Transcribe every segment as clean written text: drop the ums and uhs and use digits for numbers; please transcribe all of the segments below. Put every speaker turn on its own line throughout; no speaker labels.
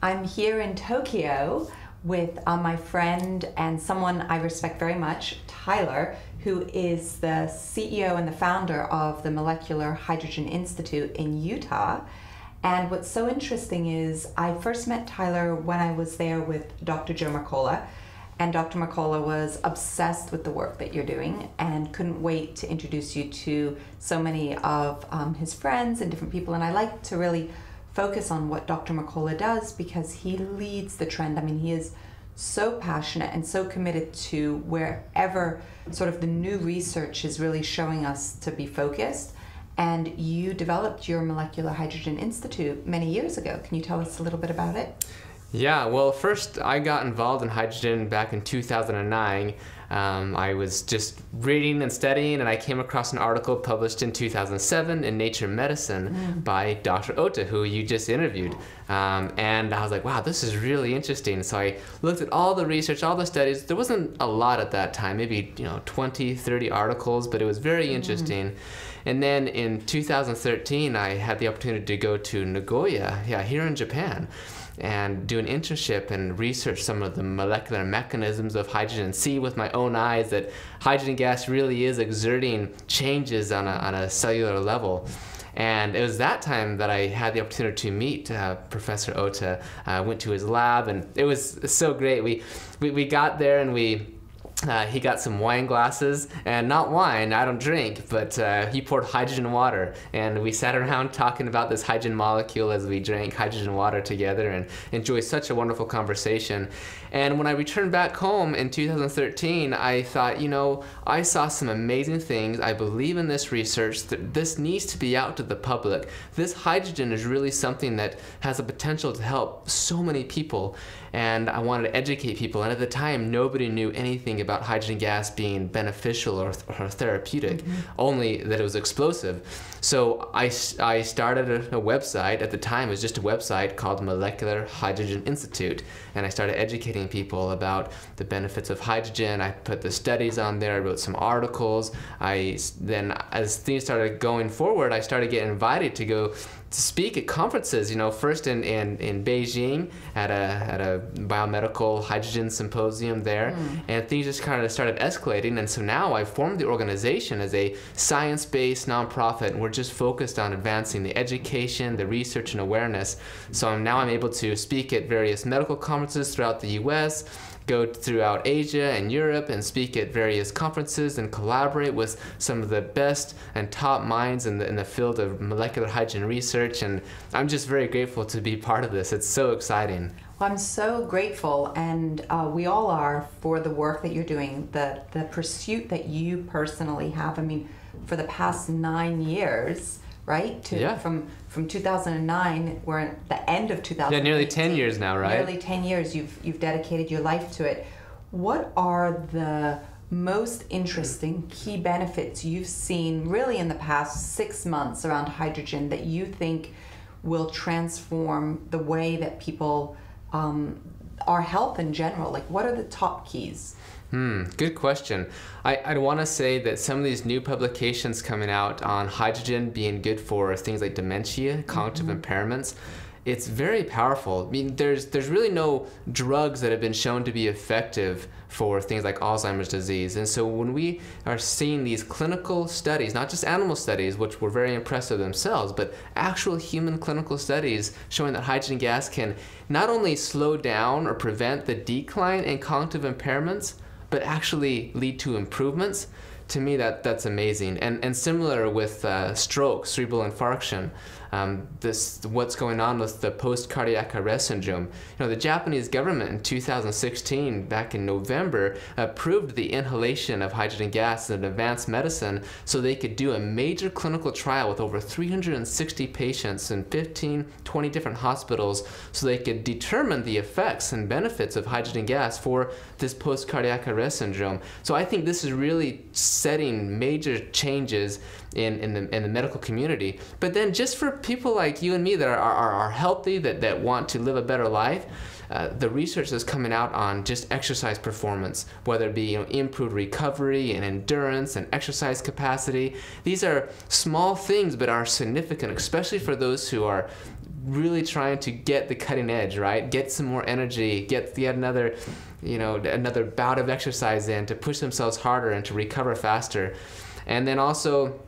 I'm here in Tokyo with my friend and someone I respect very much, Tyler, who is the CEO and the founder of the Molecular Hydrogen Institute in Utah. And what's so interesting is I first met Tyler when I was there with Dr. Joe Mercola, and Dr. Mercola was obsessed with the work that you're doing and couldn't wait to introduce you to so many of his friends and different people. And I like to really focus on what Dr. Mercola does because he leads the trend. I mean, he is so passionate and so committed to wherever sort of the new research is really showing us to be focused. And you developed your Molecular Hydrogen Institute many years ago. Can you tell us a little bit about it?
Yeah, well, first I got involved in hydrogen back in 2009. I was just reading and studying, and I came across an article published in 2007 in Nature Medicine by Dr. Ota, who you just interviewed. And I was like, wow, this is really interesting. So I looked at all the research, all the studies. There wasn't a lot at that time, maybe 20, 30 articles, but it was very interesting. And then in 2013, I had the opportunity to go to Nagoya, here in Japan, and do an internship and research some of the molecular mechanisms of hydrogen and see with my own eyes that hydrogen gas really is exerting changes on a cellular level. And it was that time that I had the opportunity to meet Professor Ota. I went to his lab, and it was so great. We got there, and he got some wine glasses, and not wine, I don't drink, but he poured hydrogen water, and we sat around talking about this hydrogen molecule as we drank hydrogen water together and enjoyed such a wonderful conversation. And when I returned back home in 2013, I thought, I saw some amazing things. I believe in this research, that this needs to be out to the public. This hydrogen is really something that has the potential to help so many people, and I wanted to educate people. And at the time, nobody knew anything about hydrogen gas being beneficial or therapeutic, only that it was explosive. So I started a website. At the time, it was just a website called Molecular Hydrogen Institute, and I started educating people about the benefits of hydrogen. I put the studies on there. I wrote some articles. Then, as things started going forward, I started getting invited to go to speak at conferences, first in Beijing at a biomedical hydrogen symposium there, and things just kind of started escalating. And so now I formed the organization as a science-based nonprofit, and we're just focused on advancing the education, the research, and awareness. So now I'm able to speak at various medical conferences throughout the U.S., go throughout Asia and Europe and speak at various conferences and collaborate with some of the best and top minds in the field of molecular hydrogen research. And I'm just very grateful to be part of this. It's so exciting.
Well, I'm so grateful, and we all are, for the work that you're doing, the pursuit that you personally have. I mean, for the past 9 years, right? From 2009, we're at the end of 2000.
Yeah, nearly 10 years now, right?
Nearly 10 years you've dedicated your life to it. What are the most interesting key benefits you've seen really in the past 6 months around hydrogen that you think will transform the way that people, our health in general? Like, what are the top keys?
Good question. I'd want to say that some of these new publications coming out on hydrogen being good for things like dementia, cognitive impairments, it's very powerful. I mean, there's really no drugs that have been shown to be effective for things like Alzheimer's disease. And so when we are seeing these clinical studies, not just animal studies, which were very impressive themselves, but actual human clinical studies showing that hydrogen gas can not only slow down or prevent the decline in cognitive impairments, but actually lead to improvements, to me that's amazing. And similar with stroke, cerebral infarction, what's going on with the post-cardiac arrest syndrome. The Japanese government in 2016, back in November, approved the inhalation of hydrogen gas in advanced medicine so they could do a major clinical trial with over 360 patients in 20 different hospitals so they could determine the effects and benefits of hydrogen gas for this post-cardiac arrest syndrome. So I think this is really setting major changes in the medical community. But then just for people like you and me that are healthy, that want to live a better life, the research that's coming out on just exercise performance, whether it be improved recovery and endurance and exercise capacity. These are small things but are significant, especially for those who are really trying to get the cutting edge, right? Get some more energy, get yet another, another bout of exercise in to push themselves harder and to recover faster. And then also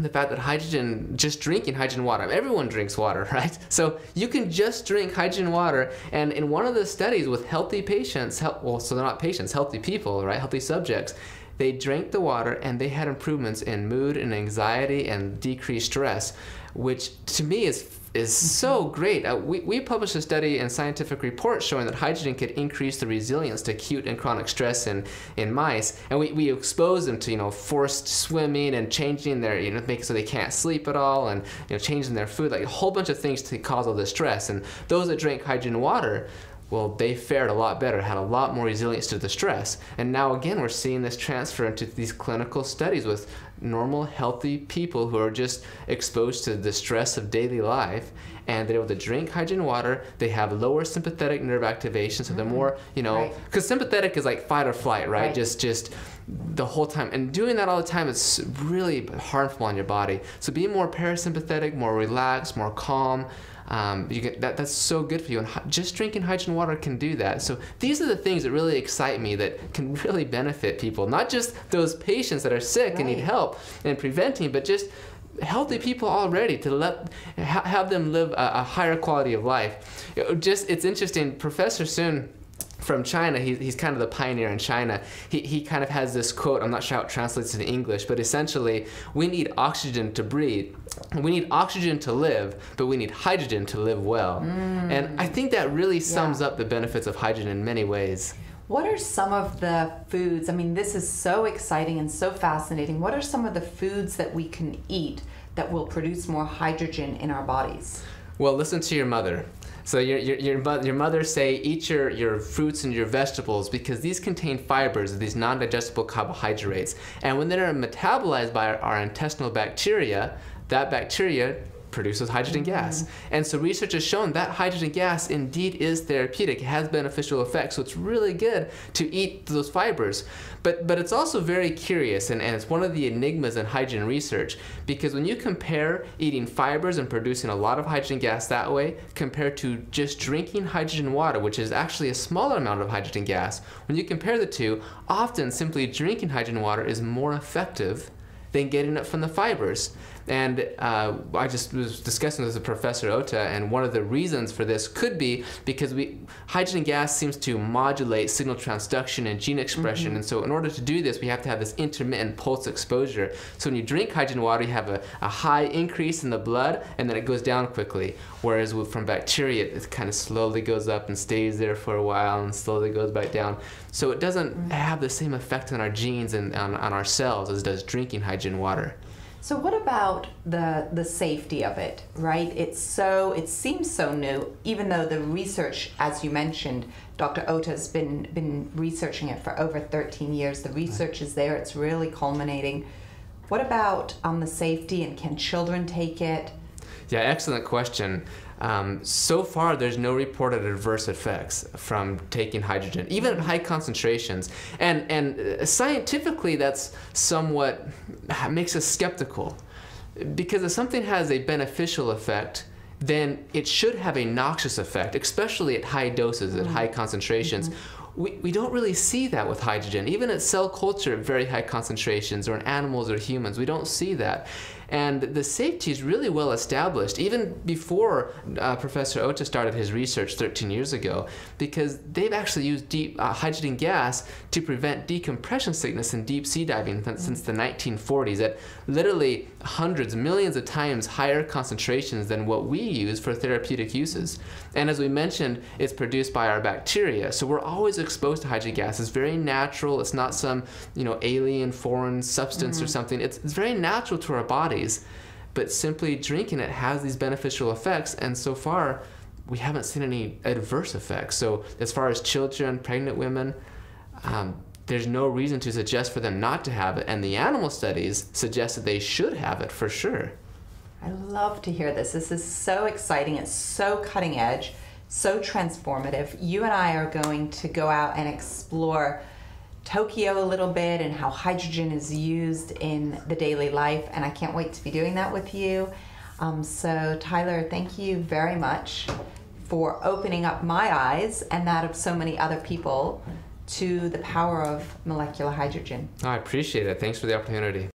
the fact that hydrogen, just drinking hydrogen water, everyone drinks water, right? So you can just drink hydrogen water, and in one of the studies with healthy patients, so they're not patients, healthy people, right? Healthy subjects, they drank the water and they had improvements in mood and anxiety and decreased stress, which to me is so great. We published a study in Scientific Reports showing that hydrogen could increase the resilience to acute and chronic stress in mice, and we exposed them to forced swimming and changing their make so they can't sleep at all, and changing their food, like a whole bunch of things to cause all this stress. And those that drank hydrogen water, well, they fared a lot better, had a lot more resilience to the stress. And now again, we're seeing this transfer into these clinical studies with normal, healthy people who are just exposed to the stress of daily life, and they're able to drink hydrogen water. They have lower sympathetic nerve activation, so they're more, because sympathetic is like fight or flight, right? Just the whole time. And doing that all the time is really harmful on your body. So being more parasympathetic, more relaxed, more calm, that's so good for you, and just drinking hydrogen water can do that. So these are the things that really excite me, that can really benefit people, not just those patients that are sick and need help in preventing, but just healthy people already, to have them live a higher quality of life. It's interesting, Professor Sun from China, he's kind of the pioneer in China. He kind of has this quote, I'm not sure how it translates into English, but essentially, we need oxygen to breathe, we need oxygen to live, but we need hydrogen to live well. And I think that really sums up the benefits of hydrogen in many ways.
What are some of the foods, I mean, this is so exciting and so fascinating, what are some of the foods that we can eat that will produce more hydrogen in our bodies? Well,
listen to your mother. So your mother say, eat your fruits and your vegetables, because these contain fibers, these non-digestible carbohydrates. And when they're metabolized by our intestinal bacteria, that bacteria produces hydrogen gas. And so research has shown that hydrogen gas indeed is therapeutic. It has beneficial effects, so it's really good to eat those fibers. But it's also very curious, and it's one of the enigmas in hydrogen research, because when you compare eating fibers and producing a lot of hydrogen gas that way, compared to just drinking hydrogen water, which is actually a smaller amount of hydrogen gas, when you compare the two, often simply drinking hydrogen water is more effective than getting it from the fibers. And I just was discussing this with Professor Ota, and one of the reasons for this could be because hydrogen gas seems to modulate signal transduction and gene expression, and so in order to do this, we have to have this intermittent pulse exposure. So when you drink hydrogen water, you have a high increase in the blood, and then it goes down quickly. Whereas from bacteria, it kind of slowly goes up and stays there for a while and slowly goes back down. So it doesn't have the same effect on our genes and on our cells as does drinking hydrogen water.
So what about the safety of it, right? It seems so new, even though the research, as you mentioned, Dr. Ota's been researching it for over 13 years. The research is there, it's really culminating. What about the safety, and can children take it?
Yeah, excellent question. So far, there's no reported adverse effects from taking hydrogen, even at high concentrations. And scientifically, that's somewhat makes us skeptical, because if something has a beneficial effect, then it should have a noxious effect, especially at high doses, at high concentrations. We don't really see that with hydrogen. Even at cell culture at very high concentrations, or in animals or humans, we don't see that. And the safety is really well established, even before Professor Ota started his research 13 years ago, because they've actually used hydrogen gas to prevent decompression sickness in deep sea diving since the 1940s at literally hundreds, millions of times higher concentrations than what we use for therapeutic uses. And as we mentioned, it's produced by our bacteria, so we're always exposed to hydrogen gas. It's very natural. It's not some alien foreign substance or something. It's very natural to our bodies. But simply drinking it has these beneficial effects, and so far we haven't seen any adverse effects. So as far as children, pregnant women, there's no reason to suggest for them not to have it, and the animal studies suggest that they should have it for sure.
I love to hear this. This is so exciting. It's so cutting edge, so transformative. You and I are going to go out and explore Tokyo a little bit and how hydrogen is used in the daily life, and I can't wait to be doing that with you. So Tyler, thank you very much for opening up my eyes and that of so many other people to the power of molecular hydrogen.
I appreciate it. Thanks for the opportunity.